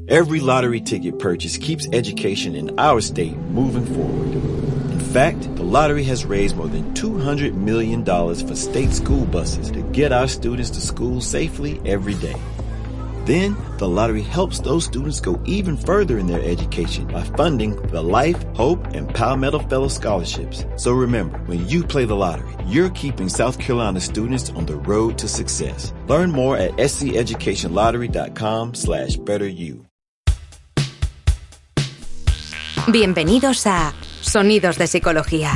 Every lottery ticket purchase keeps education in our state moving forward. In fact, the lottery has raised more than $200 million for state school buses to get our students to school safely every day. Then, the lottery helps those students go even further in their education by funding the Life, Hope, and Palmetto Fellow Scholarships. So remember, when you play the lottery, you're keeping South Carolina students on the road to success. Learn more at sceducationlottery.com/betteryou. Bienvenidos a Sonidos de Psicología,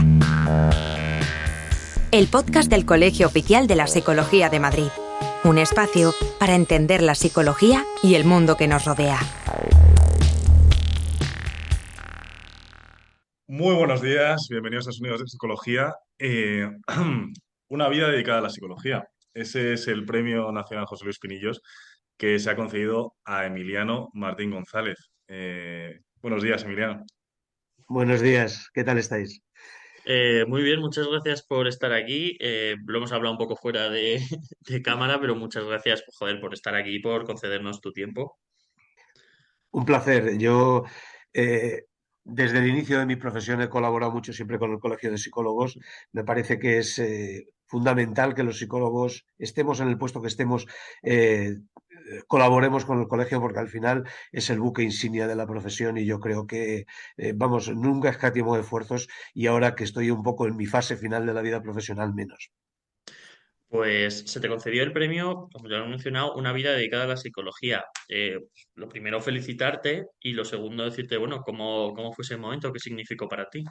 el podcast del Colegio Oficial de la Psicología de Madrid. Un espacio para entender la psicología y el mundo que nos rodea. Muy buenos días, bienvenidos a Sonidos de Psicología. Una vida dedicada a la psicología. Ese es el Premio Nacional José Luis Pinillos que se ha concedido a Emiliano Martín González. Buenos días, Emiliano. Buenos días, ¿qué tal estáis? Muy bien, muchas gracias por estar aquí. Lo hemos hablado un poco fuera de, de cámara, pero muchas gracias, joder, por estar aquí y por concedernos tu tiempo. Un placer. Yo, eh, desde el inicio de mi profesión, he colaborado mucho siempre con el Colegio de Psicólogos. Me parece que es fundamental que los psicólogos, estemos en el puesto que estemos, colaboremos con el colegio, porque al final es el buque insignia de la profesión y yo creo que, vamos, nunca escatimo esfuerzos y ahora que estoy un poco en mi fase final de la vida profesional, menos. Pues se te concedió el premio, como ya lo he mencionado, una vida dedicada a la psicología. Lo primero, felicitarte y lo segundo, decirte, bueno, cómo fue ese momento, qué significó para ti.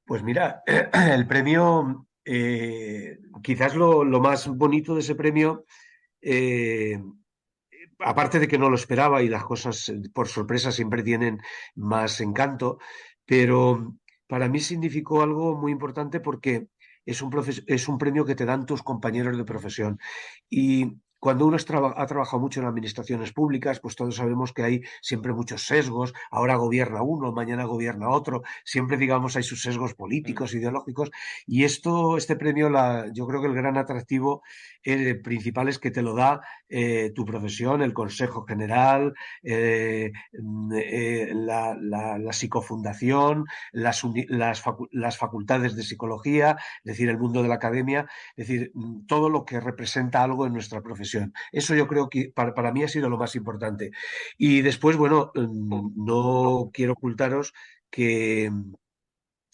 Pues mira, el premio, quizás lo más bonito de ese premio, eh, aparte de que no lo esperaba y las cosas por sorpresa siempre tienen más encanto, pero para mí significó algo muy importante porque es un premio que te dan tus compañeros de profesión. Y cuando uno ha trabajado mucho en administraciones públicas, pues todos sabemos que hay siempre muchos sesgos. Ahora gobierna uno, mañana gobierna otro. Siempre, digamos, hay sus sesgos políticos, ideológicos. Y este premio, yo creo que el gran atractivo principal es que te lo da tu profesión, el Consejo General, la psicofundación, las facultades de psicología, es decir, el mundo de la academia, es decir, todo lo que representa algo en nuestra profesión. Eso yo creo que para mí ha sido lo más importante. Y después, bueno, no quiero ocultaros que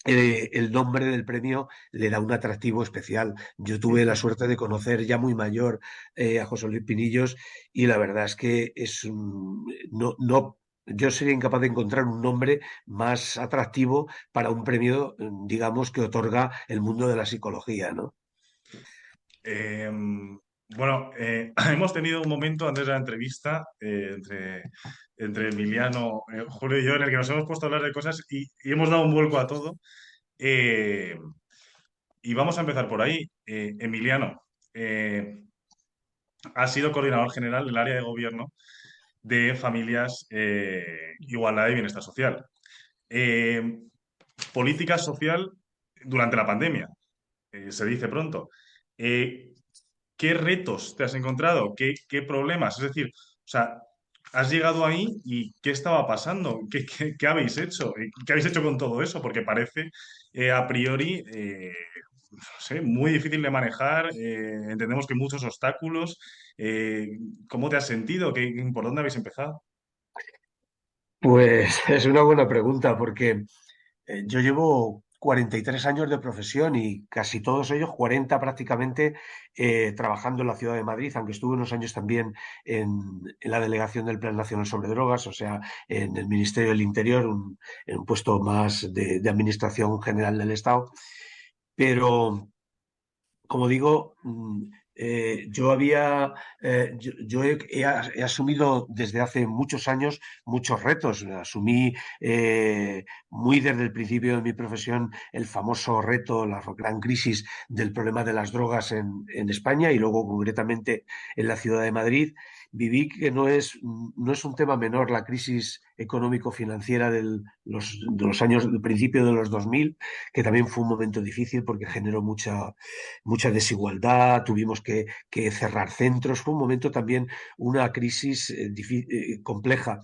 el nombre del premio le da un atractivo especial. Yo tuve la suerte de conocer ya muy mayor a José Luis Pinillos y la verdad es que no, yo sería incapaz de encontrar un nombre más atractivo para un premio, digamos, que otorga el mundo de la psicología, ¿no? Eh, bueno, hemos tenido un momento antes de la entrevista entre Emiliano, Julio y yo, en el que nos hemos puesto a hablar de cosas y hemos dado un vuelco a todo. Eh, y vamos a empezar por ahí. Emiliano, eh, ha sido coordinador general del área de gobierno de familias, igualdad y bienestar social. Eh, Política social durante la pandemia, se dice pronto. Eh, ¿Qué retos te has encontrado? ¿Qué problemas? Es decir, o sea, has llegado ahí y ¿qué estaba pasando? ¿Qué habéis hecho? ¿Qué habéis hecho con todo eso? Porque parece a priori, no sé, muy difícil de manejar. Entendemos que muchos obstáculos. Eh, ¿Cómo te has sentido? ¿Por dónde habéis empezado? Pues es una buena pregunta porque yo llevo 43 años de profesión y casi todos ellos, 40 prácticamente, trabajando en la ciudad de Madrid, aunque estuve unos años también en la delegación del Plan Nacional sobre Drogas, o sea, en el Ministerio del Interior, en un puesto más de administración general del Estado. Pero como digo, yo he asumido desde hace muchos años muchos retos. Asumí muy desde el principio de mi profesión el famoso reto, la gran crisis del problema de las drogas en España y luego concretamente en la ciudad de Madrid. Viví que no es un tema menor la crisis económico-financiera de los años del principio de los 2000, que también fue un momento difícil porque generó mucha desigualdad, tuvimos que cerrar centros. Fue un momento también, una crisis compleja.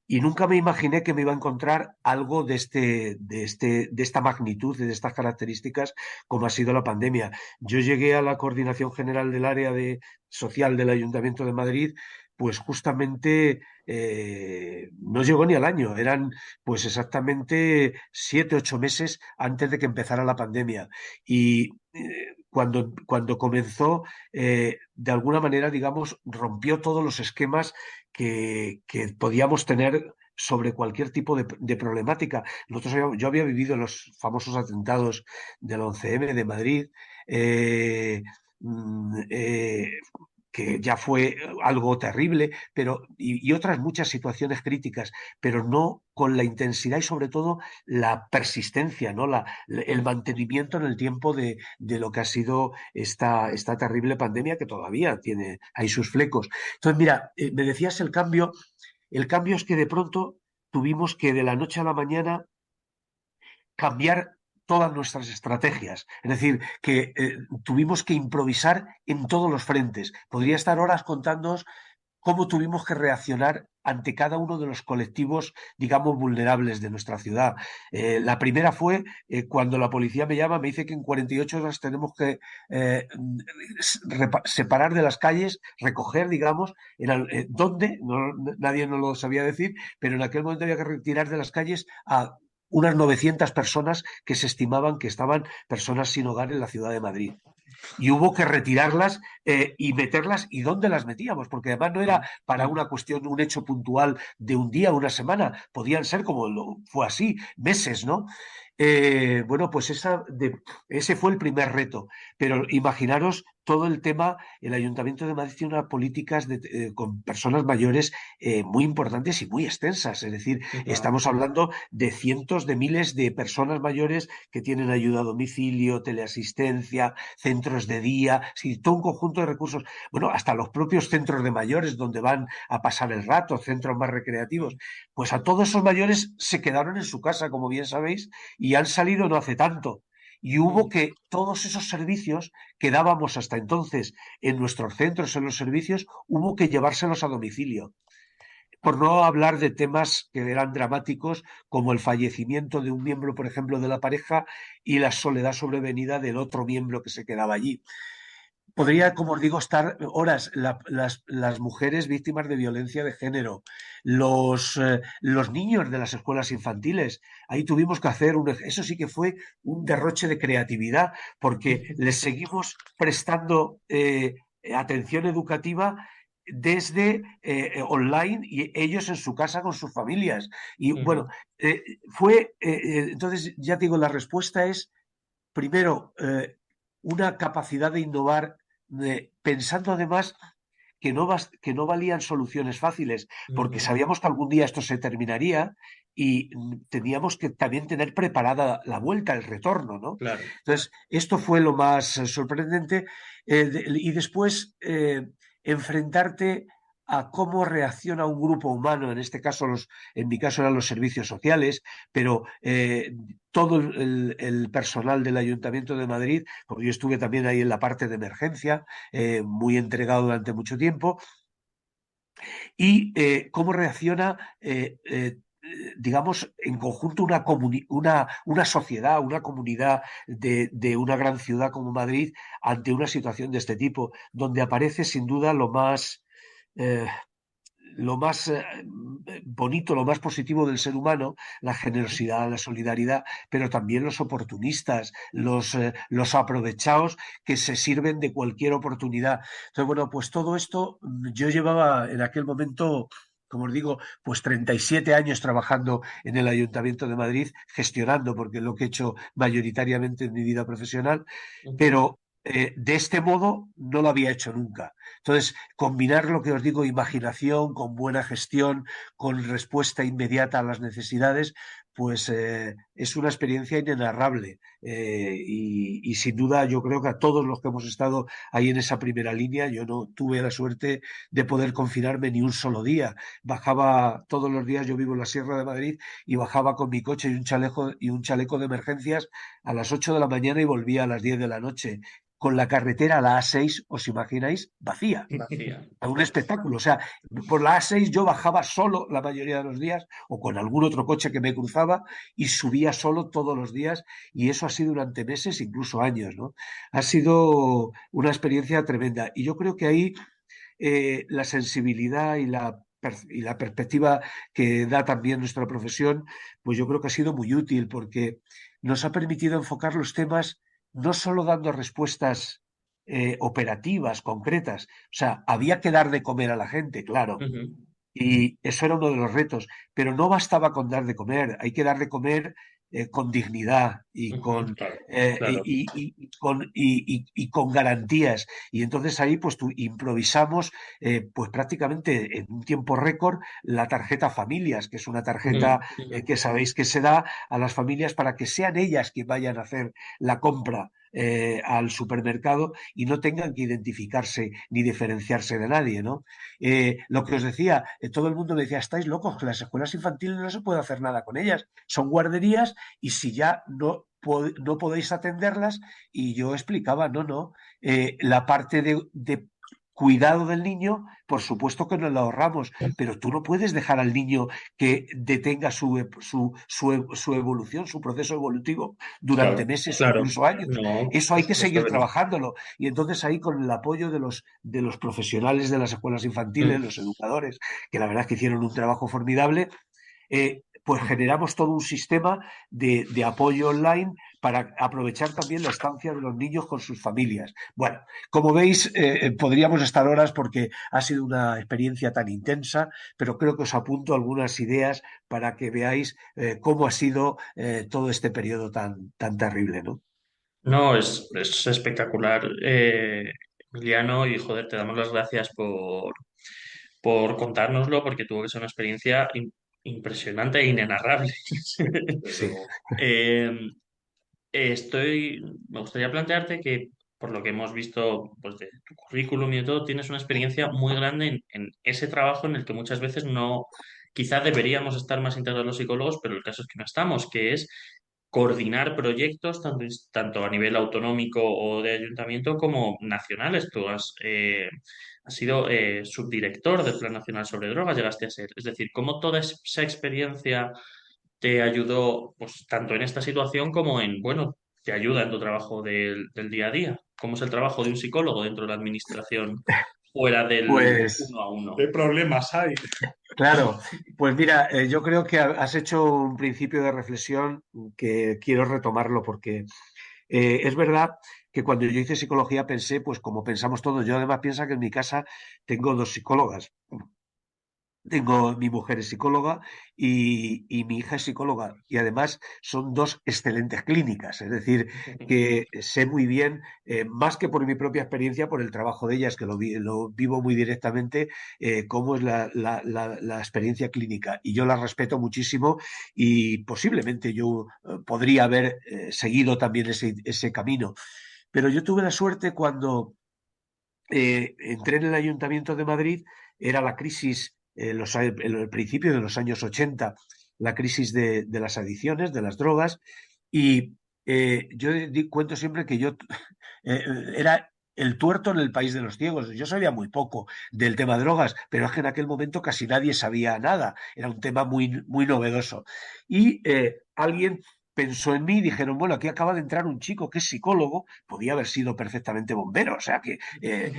Y nunca me imaginé que me iba a encontrar algo de esta magnitud, de estas características, como ha sido la pandemia. Yo llegué a la coordinación general del área social del Ayuntamiento de Madrid, pues justamente no llegó ni al año, eran pues exactamente 7, 8 meses antes de que empezara la pandemia. Y cuando comenzó, de alguna manera, digamos, rompió todos los esquemas que podíamos tener sobre cualquier tipo de problemática. Yo había vivido los famosos atentados del 11M de Madrid, eh, mm, eh, que ya fue algo terrible, y otras muchas situaciones críticas, pero no con la intensidad y sobre todo la persistencia, ¿no? El mantenimiento en el tiempo de lo que ha sido esta terrible pandemia que todavía tiene ahí sus flecos. Entonces, mira, me decías el cambio es que de pronto tuvimos que de la noche a la mañana cambiar todas nuestras estrategias. Es decir, que tuvimos que improvisar en todos los frentes. Podría estar horas contándoos cómo tuvimos que reaccionar ante cada uno de los colectivos, digamos, vulnerables de nuestra ciudad. La primera fue cuando la policía me llama, me dice que en 48 horas tenemos que separar de las calles, recoger, digamos, ¿dónde? Nadie nos lo sabía decir, pero en aquel momento había que retirar de las calles a unas 900 personas que se estimaban que estaban personas sin hogar en la ciudad de Madrid. Y hubo que retirarlas y meterlas. ¿Y dónde las metíamos? Porque además no era para una cuestión, un hecho puntual de un día, una semana, podían ser, como fue así, meses, ¿no? Bueno, pues ese fue el primer reto. Pero imaginaros todo el tema. El Ayuntamiento de Madrid tiene unas políticas con personas mayores muy importantes y muy extensas. Es decir, estamos hablando de cientos de miles de personas mayores que tienen ayuda a domicilio, teleasistencia, centros de día, sí, todo un conjunto de recursos. Bueno, hasta los propios centros de mayores donde van a pasar el rato, centros más recreativos. Pues a todos esos mayores se quedaron en su casa, como bien sabéis, y han salido no hace tanto. Y hubo que todos esos servicios que dábamos hasta entonces en nuestros centros, en los servicios, hubo que llevárselos a domicilio. Por no hablar de temas que eran dramáticos, como el fallecimiento de un miembro, por ejemplo, de la pareja, y la soledad sobrevenida del otro miembro que se quedaba allí. Podría, como os digo, estar horas. Las mujeres víctimas de violencia de género, los niños de las escuelas infantiles. Ahí tuvimos que hacer eso sí que fue un derroche de creatividad, porque les seguimos prestando atención educativa desde online, y ellos en su casa con sus familias. Y bueno, entonces, ya te digo, la respuesta es, primero, una capacidad de innovar, pensando además que no valían soluciones fáciles, porque sabíamos que algún día esto se terminaría y teníamos que también tener preparada la vuelta, el retorno, ¿no? Claro. Entonces, esto fue lo más sorprendente. Y después, enfrentarte a cómo reacciona un grupo humano, en mi caso eran los servicios sociales, pero todo el personal del Ayuntamiento de Madrid, porque yo estuve también ahí en la parte de emergencia, muy entregado durante mucho tiempo, y cómo reacciona, digamos, en conjunto una sociedad, una comunidad de una gran ciudad como Madrid ante una situación de este tipo, donde aparece sin duda eh, lo más bonito, lo más positivo del ser humano, la generosidad, la solidaridad, pero también los oportunistas, los aprovechados que se sirven de cualquier oportunidad. Entonces, bueno, pues todo esto, yo llevaba en aquel momento, como os digo, pues 37 años trabajando en el Ayuntamiento de Madrid, gestionando, porque es lo que he hecho mayoritariamente en mi vida profesional, pero de este modo no lo había hecho nunca. Entonces, combinar lo que os digo, imaginación, con buena gestión, con respuesta inmediata a las necesidades, pues es una experiencia inenarrable. Y sin duda yo creo que a todos los que hemos estado ahí en esa primera línea, yo no tuve la suerte de poder confinarme ni un solo día. Bajaba todos los días, yo vivo en la Sierra de Madrid, y bajaba con mi coche y un chaleco de emergencias a las 8 de la mañana y volvía a las 10 de la noche, con la carretera, la A6, ¿os imagináis? Vacía. Vacía. A un espectáculo. O sea, por la A6 yo bajaba solo la mayoría de los días o con algún otro coche que me cruzaba y subía solo todos los días y eso ha sido durante meses, incluso años, ¿no? Ha sido una experiencia tremenda y yo creo que ahí la sensibilidad y la perspectiva que da también nuestra profesión, pues yo creo que ha sido muy útil porque nos ha permitido enfocar los temas no solo dando respuestas operativas, concretas, o sea, había que dar de comer a la gente, claro, Ujú. y eso era uno de los retos, pero no bastaba con dar de comer, hay que dar de comer con dignidad Ujú, claro, claro. y con garantías. Y entonces ahí pues improvisamos pues prácticamente en un tiempo récord la tarjeta familias, que es una Ujú, tarjeta ujú. que sabéis que se da a las familias para que sean ellas quienes vayan a hacer la compra al supermercado y no tengan que identificarse ni diferenciarse de nadie, ¿no? Lo que os decía, todo el mundo me decía, estáis locos, que las escuelas infantiles no se puede hacer nada con ellas, son guarderías y si ya no podéis atenderlas, y yo explicaba, no, la parte de cuidado del niño, por supuesto que nos la ahorramos, pero tú no puedes dejar al niño que detenga su evolución, su proceso evolutivo durante Claro, meses o claro. incluso años. No, Eso hay que no se seguir debe. trabajándolo. Y entonces ahí con el apoyo de los profesionales de las escuelas infantiles, Mm. los educadores, que la verdad es que hicieron un trabajo formidable, pues generamos todo un sistema de apoyo online para aprovechar también la estancia de los niños con sus familias. Bueno, como veis, podríamos estar horas porque ha sido una experiencia tan intensa, pero creo que os apunto algunas ideas para que veáis cómo ha sido todo este periodo tan terrible, ¿no? No, es espectacular, Emiliano, y joder, te damos las gracias por contárnoslo, porque tuvo que ser una experiencia impresionante e inenarrable. Sí. Eh, me gustaría plantearte que, por lo que hemos visto pues, de tu currículum y de todo, tienes una experiencia muy grande en ese trabajo en el que muchas veces no, quizá deberíamos estar más integrados los psicólogos, pero el caso es que no estamos, que es coordinar proyectos tanto a nivel autonómico o de ayuntamiento como nacionales. Has sido subdirector del Plan Nacional sobre Drogas, llegaste a ser. Es decir, cómo toda esa experiencia te ayudó, pues, tanto en esta situación como en, bueno, te ayuda en tu trabajo del día a día. ¿Cómo es el trabajo de un psicólogo dentro de la administración fuera del Pues uno a ¿Qué uno? problemas hay? claro, pues mira, yo creo que has hecho un principio de reflexión que quiero retomarlo porque es verdad que cuando yo hice psicología pensé, pues como pensamos todos, yo además pienso que en mi casa tengo dos psicólogas. Tengo, mi mujer es psicóloga y mi hija es psicóloga y además son dos excelentes clínicas, es decir, que sé muy bien, más que por mi propia experiencia, por el trabajo de ellas, que lo vivo muy directamente, cómo es la experiencia clínica y yo la respeto muchísimo y posiblemente yo podría haber seguido también ese camino, pero yo tuve la suerte cuando entré en el Ayuntamiento de Madrid, era la crisis, en el principio de los años 80, la crisis de las adicciones, de las drogas, y yo cuento siempre que yo era el tuerto en el país de los ciegos. Yo sabía muy poco del tema drogas, pero es que en aquel momento casi nadie sabía nada. Era un tema muy novedoso. Y alguien pensó en mí y dijeron, bueno, aquí acaba de entrar un chico que es psicólogo, podía haber sido perfectamente bombero, o sea que,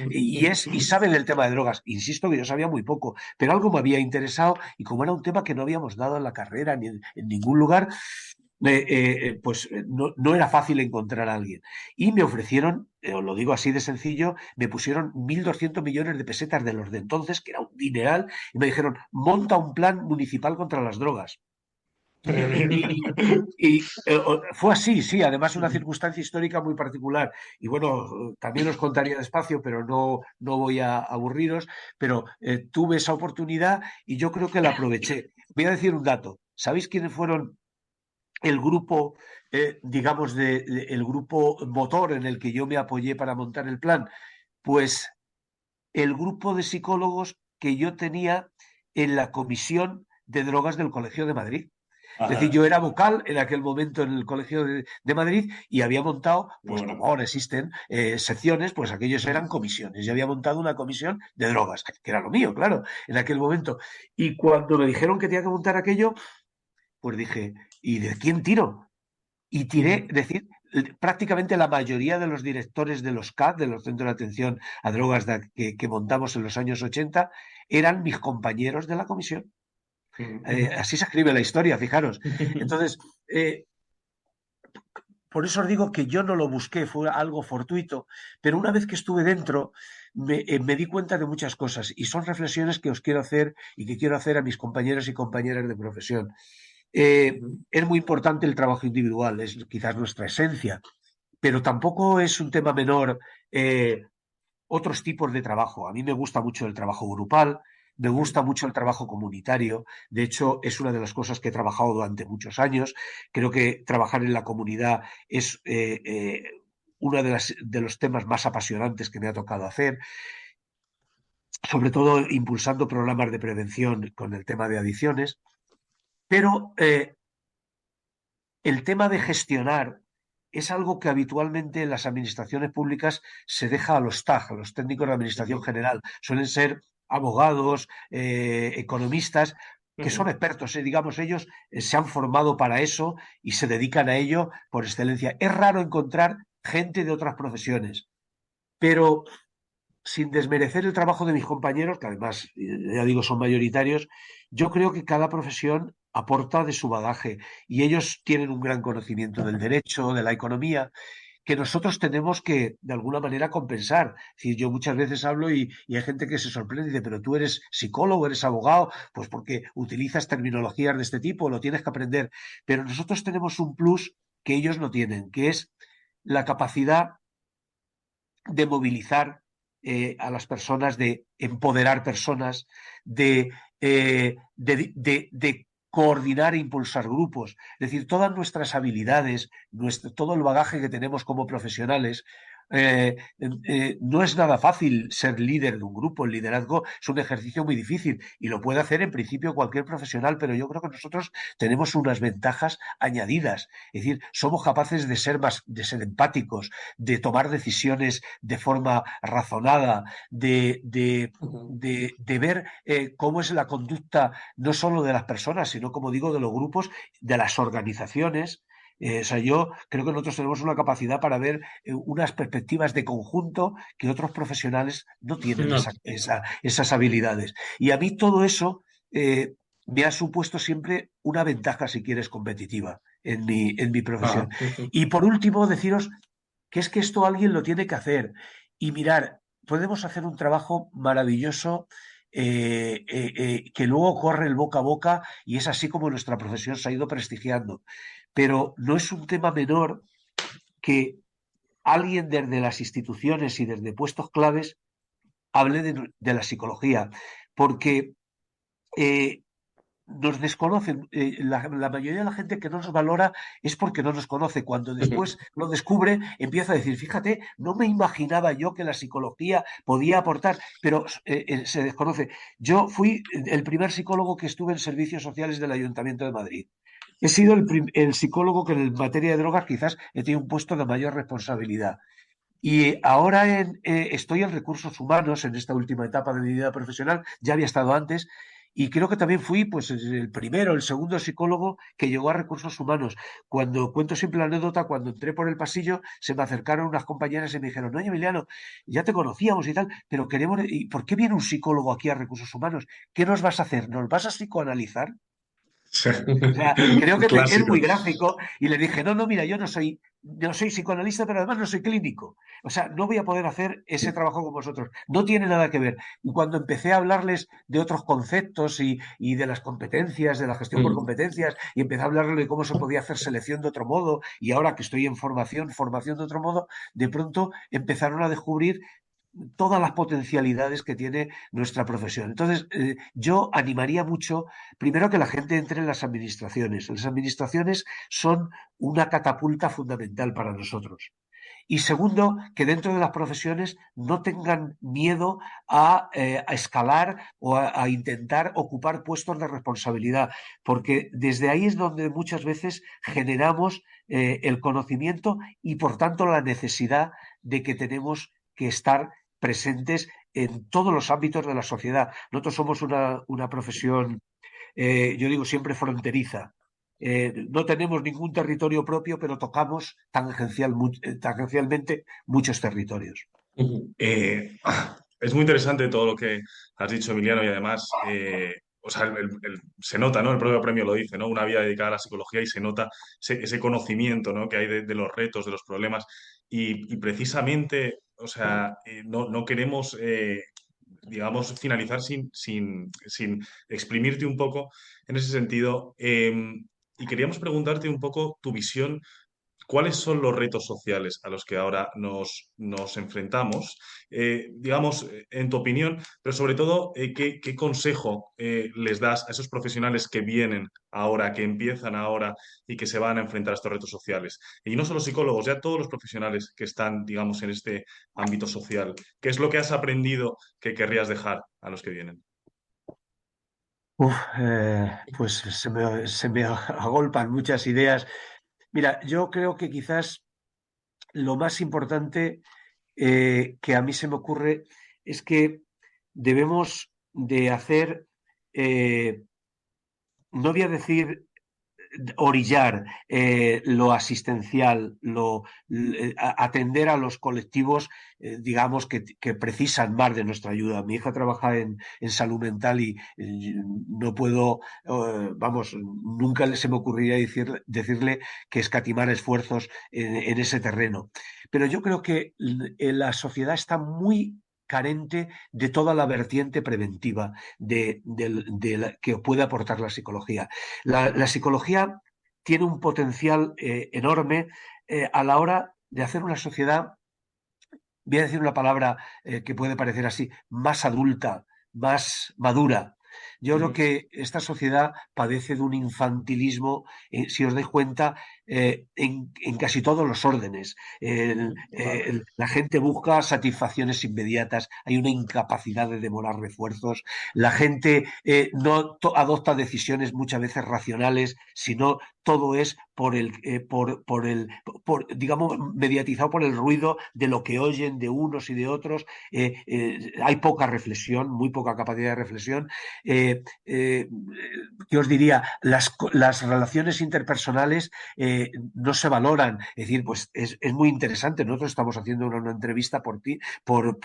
y sabe del tema de drogas. Insisto que yo sabía muy poco, pero algo me había interesado y como era un tema que no habíamos dado en la carrera ni en ningún lugar, pues no era fácil encontrar a alguien. Y me ofrecieron, os lo digo así de sencillo, me pusieron 1.200 millones de pesetas de los de entonces, que era un dineral, y me dijeron, monta un plan municipal contra las drogas. Y, fue así, sí, además una circunstancia histórica muy particular. Y bueno, también os contaría despacio, pero no voy a aburriros, pero tuve esa oportunidad y yo creo que la aproveché. Voy a decir un dato. ¿Sabéis quiénes fueron el grupo, digamos, el grupo motor en el que yo me apoyé para montar el plan? Pues el grupo de psicólogos que yo tenía en la comisión de drogas del Colegio de Madrid. Es decir, Ajá. yo era vocal en aquel momento en el Colegio de Madrid y había montado, pues Bueno. como ahora existen secciones, pues aquellos eran comisiones. Yo había montado una comisión de drogas, que era lo mío, claro, en aquel momento. Y cuando me dijeron que tenía que montar aquello, pues dije, ¿y de quién tiro? Y tiré, Ujú. es decir, prácticamente la mayoría de los directores de los CAD, de los Centros de Atención a Drogas que montamos en los años 80, eran mis compañeros de la comisión. Ujú. Así se escribe la historia, fijaros. Entonces, eh, por eso os digo que yo no lo busqué, fue algo fortuito, pero una vez que estuve dentro, me di cuenta de muchas cosas y son reflexiones que os quiero hacer y que quiero hacer a mis compañeros y compañeras de profesión. Ujú. Es muy importante el trabajo individual, es quizás nuestra esencia, pero tampoco es un tema menor otros tipos de trabajo. A mí me gusta mucho el trabajo grupal, me gusta mucho el trabajo comunitario. De hecho, es una de las cosas que he trabajado durante muchos años. Creo que trabajar en la comunidad es uno de los temas más apasionantes que me ha tocado hacer, sobre todo impulsando programas de prevención con el tema de adicciones. Pero el tema de gestionar es algo que habitualmente en las administraciones públicas se deja a los TAG, a los técnicos de administración Ujú. general. Suelen ser abogados, economistas, que son Ujú. expertos, digamos, ellos se han formado para eso y se dedican a ello por excelencia. Es raro encontrar gente de otras profesiones, pero sin desmerecer el trabajo de mis compañeros, que además, ya digo, son mayoritarios, yo creo que cada profesión aporta de su bagaje y ellos tienen un gran conocimiento del derecho, de la economía, que nosotros tenemos que, de alguna manera, compensar. Es decir, yo muchas veces hablo y hay gente que se sorprende y dice, pero tú eres psicólogo, eres abogado, pues porque utilizas terminologías de este tipo, lo tienes que aprender. Pero nosotros tenemos un plus que ellos no tienen, que es la capacidad de movilizar a las personas, de empoderar personas, de coordinar e impulsar grupos. Es decir, todas nuestras habilidades, todo el bagaje que tenemos como profesionales, no es nada fácil ser líder de un grupo. El liderazgo es un ejercicio muy difícil y lo puede hacer en principio cualquier profesional, pero yo creo que nosotros tenemos unas ventajas añadidas. Es decir, somos capaces de ser empáticos, de tomar decisiones de forma razonada, Ujú. de ver cómo es la conducta no solo de las personas, sino, como digo, de los grupos, de las organizaciones. O sea, yo creo que nosotros tenemos una capacidad para ver unas perspectivas de conjunto que otros profesionales no tienen No. esas habilidades. Y a mí todo eso me ha supuesto siempre una ventaja, si quieres, competitiva en mi profesión. Ajá. Ujú. Y por último, deciros que es que esto alguien lo tiene que hacer. Y mirar, podemos hacer un trabajo maravilloso que luego corre el boca a boca y es así como nuestra profesión se ha ido prestigiando. Pero no es un tema menor que alguien desde las instituciones y desde puestos claves hable de la psicología, porque eh, nos desconocen. La mayoría de la gente que no nos valora es porque no nos conoce. Cuando Ujú. después lo descubre, empieza a decir, fíjate, no me imaginaba yo que la psicología podía aportar, pero se desconoce. Yo fui el primer psicólogo que estuve en servicios sociales del Ayuntamiento de Madrid. He sido el psicólogo que en materia de drogas quizás he tenido un puesto de mayor responsabilidad. Y ahora estoy en recursos humanos en esta última etapa de mi vida profesional, ya había estado antes, y creo que también fui pues, el primero, el segundo psicólogo que llegó a recursos humanos. Cuando cuento siempre la anécdota, cuando entré por el pasillo, se me acercaron unas compañeras y me dijeron, oye, Emiliano, ya te conocíamos y tal, pero queremos, ¿y por qué viene un psicólogo aquí a recursos humanos? ¿Qué nos vas a hacer? ¿Nos vas a psicoanalizar? Sí. O sea, creo que es Clásico. muy gráfico y le dije, no, no, mira, yo no soy psicoanalista, pero además no soy clínico. O sea, no voy a poder hacer ese trabajo con vosotros. No tiene nada que ver. Y cuando empecé a hablarles de otros conceptos y de las competencias, de la gestión por Mm. competencias, y empecé a hablarles de cómo se podía hacer selección de otro modo, y ahora que estoy en formación de otro modo, de pronto empezaron a descubrir todas las potencialidades que tiene nuestra profesión. Entonces, yo animaría mucho, primero, que la gente entre en las administraciones. Las administraciones son una catapulta fundamental para nosotros. Y segundo, que dentro de las profesiones no tengan miedo a escalar o a intentar ocupar puestos de responsabilidad, porque desde ahí es donde muchas veces generamos el conocimiento y por tanto la necesidad de que tenemos que estar presentes en todos los ámbitos de la sociedad. Nosotros somos una profesión, yo digo siempre fronteriza. No tenemos ningún territorio propio, pero tocamos tangencialmente muchos territorios. Ujú. Es muy interesante todo lo que has dicho, Emiliano, y además, o sea, se nota, ¿no? El propio premio lo dice, ¿no? Una vida dedicada a la psicología y se nota ese conocimiento, ¿no? Que hay de los retos, de los problemas. Y precisamente, o sea, no queremos, digamos, finalizar sin exprimirte un poco en ese sentido. Y queríamos preguntarte un poco tu visión. ¿Cuáles son los retos sociales a los que ahora nos enfrentamos? Digamos, en tu opinión, pero sobre todo, ¿qué consejo les das a esos profesionales que vienen ahora, que empiezan ahora y que se van a enfrentar a estos retos sociales? Y no solo psicólogos, ya todos los profesionales que están, digamos, en este ámbito social. ¿Qué es lo que has aprendido que querrías dejar a los que vienen? Pues se me agolpan muchas ideas. Mira, yo creo que quizás lo más importante que a mí se me ocurre es que debemos de hacer, no voy a decir orillar lo asistencial, atender a los colectivos, digamos, que precisan más de nuestra ayuda. Mi hija trabaja en salud mental y no puedo, vamos, nunca se me ocurriría decirle que escatimar esfuerzos en ese terreno. Pero yo creo que la sociedad está muy carente de toda la vertiente preventiva que puede aportar la psicología. La psicología tiene un potencial enorme a la hora de hacer una sociedad, voy a decir una palabra que puede parecer así, más adulta, más madura. Yo creo Ujú. que esta sociedad padece de un infantilismo, si os dais cuenta, en casi todos los órdenes. Totalmente. La gente busca satisfacciones inmediatas, hay una incapacidad de demorar refuerzos, la gente no adopta decisiones muchas veces racionales, sino todo es digamos, mediatizado por el ruido de lo que oyen de unos y de otros. Hay poca reflexión, muy poca capacidad de reflexión. ¿Qué os diría? Las relaciones interpersonales no se valoran. Es decir, pues es muy interesante. Nosotros estamos haciendo una entrevista por ti, por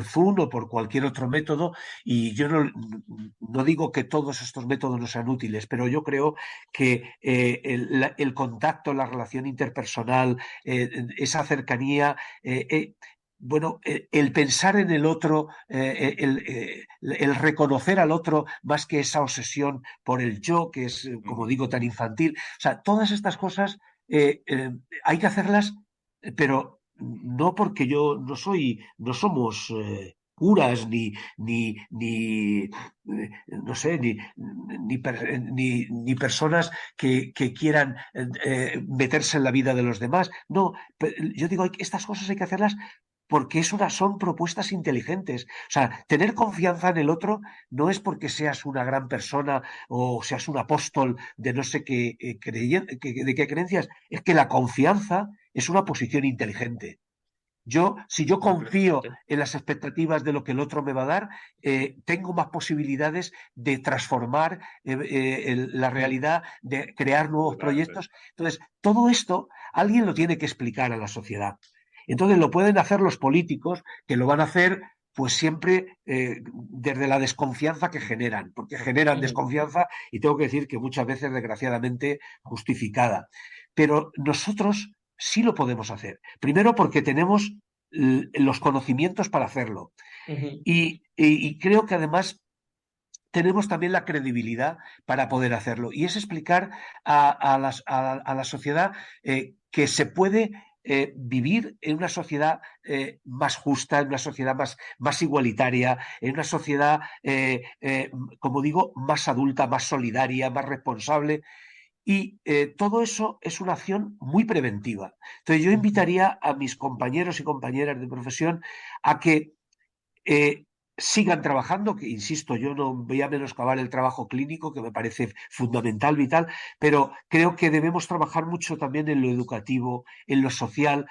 Zoom o por cualquier otro método, y yo no digo que todos estos métodos no sean útiles, pero yo creo que el contacto, la relación interpersonal, esa cercanía, bueno, el pensar en el otro, el reconocer al otro más que esa obsesión por el yo, que es, como Ujú. digo, tan infantil. O sea, todas estas cosas hay que hacerlas, pero no porque no somos curas no sé, ni personas que quieran meterse en la vida de los demás. No, yo digo, estas cosas hay que hacerlas porque son propuestas inteligentes. O sea, tener confianza en el otro no es porque seas una gran persona o seas un apóstol de no sé qué, de qué creencias, es que la confianza es una posición inteligente. Si yo Muy confío interesante. en las expectativas de lo que el otro me va a dar, tengo más posibilidades de transformar la Mm. realidad, de crear nuevos Totalmente. proyectos. Entonces, todo esto alguien lo tiene que explicar a la sociedad. Entonces, lo pueden hacer los políticos, que lo van a hacer pues siempre desde la desconfianza que generan, porque generan Ujú. desconfianza y tengo que decir que muchas veces, desgraciadamente, justificada. Pero nosotros sí lo podemos hacer. Primero porque tenemos los conocimientos para hacerlo. Ujú. Y creo que además tenemos también la credibilidad para poder hacerlo. Y es explicar a la sociedad que se puede vivir en una sociedad más justa, en una sociedad más igualitaria, en una sociedad, como digo, más adulta, más solidaria, más responsable. Y todo eso es una acción muy preventiva. Entonces yo invitaría a mis compañeros y compañeras de profesión a que sigan trabajando, que insisto, yo no voy a menoscabar el trabajo clínico, que me parece fundamental, vital, pero creo que debemos trabajar mucho también en lo educativo, en lo social,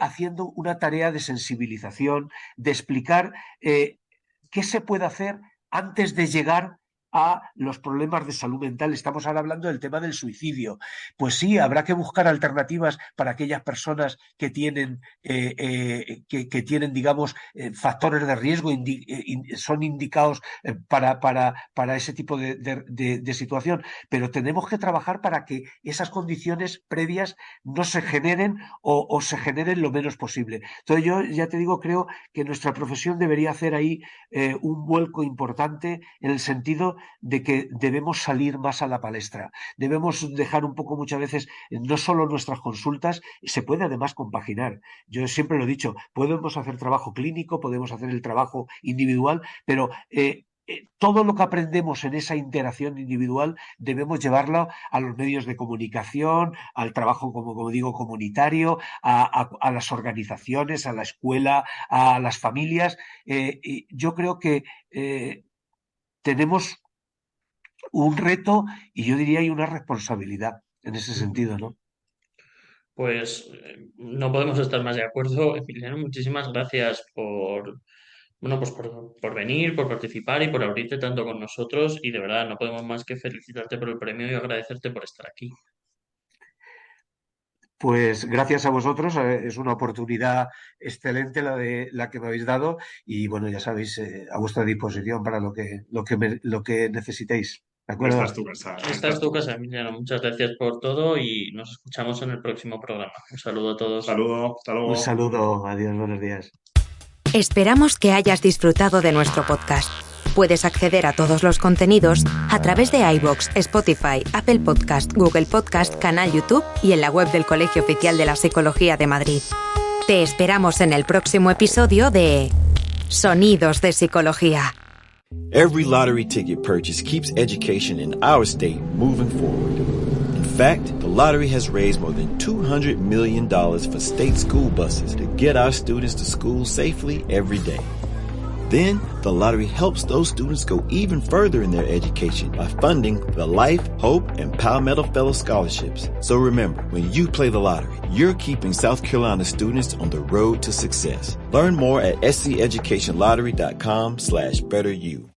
haciendo una tarea de sensibilización, de explicar qué se puede hacer antes de llegar a los problemas de salud mental. Estamos ahora hablando del tema del suicidio. Pues sí, habrá que buscar alternativas para aquellas personas que tienen, digamos, factores de riesgo, son indicados para ese tipo de situación. Pero tenemos que trabajar para que esas condiciones previas no se generen o se generen lo menos posible. Entonces yo ya te digo, creo que nuestra profesión debería hacer ahí un vuelco importante en el sentido de que debemos salir más a la palestra. Debemos dejar un poco muchas veces, no solo nuestras consultas, se puede además compaginar. Yo siempre lo he dicho, podemos hacer trabajo clínico, podemos hacer el trabajo individual, pero todo lo que aprendemos en esa interacción individual debemos llevarlo a los medios de comunicación, al trabajo, como digo, comunitario, a las organizaciones, a la escuela, a las familias. Y yo creo que tenemos un reto y yo diría y una responsabilidad en ese sentido, ¿no? Pues no podemos estar más de acuerdo. Emiliano, muchísimas gracias bueno, pues por venir, por participar y por abrirte tanto con nosotros. Y de verdad, no podemos más que felicitarte por el premio y agradecerte por estar aquí. Pues gracias a vosotros, es una oportunidad excelente la que me habéis dado y bueno, ya sabéis, a vuestra disposición para lo que necesitéis. ¿De Esta es acuerdo? tu casa. Esta es tu casa, Emiliano. Muchas gracias por todo y nos escuchamos en el próximo programa. Un saludo a todos. Saludo, hasta Un luego. saludo, adiós, buenos días. Esperamos que hayas disfrutado de nuestro podcast. Puedes acceder a todos los contenidos a través de iVoox, Spotify, Apple Podcast, Google Podcast, canal YouTube y en la web del Colegio Oficial de la Psicología de Madrid. Te esperamos en el próximo episodio de Sonidos de Psicología. Every lottery ticket purchase keeps education in our state moving forward. In fact, the lottery has raised more than $200 million for state school buses to get our students to school safely every day. Then, the lottery helps those students go even further in their education by funding the Life, Hope, and Palmetto Fellow Scholarships. So remember, when you play the lottery, you're keeping South Carolina students on the road to success. Learn more at sceducationlottery.com/betteryou.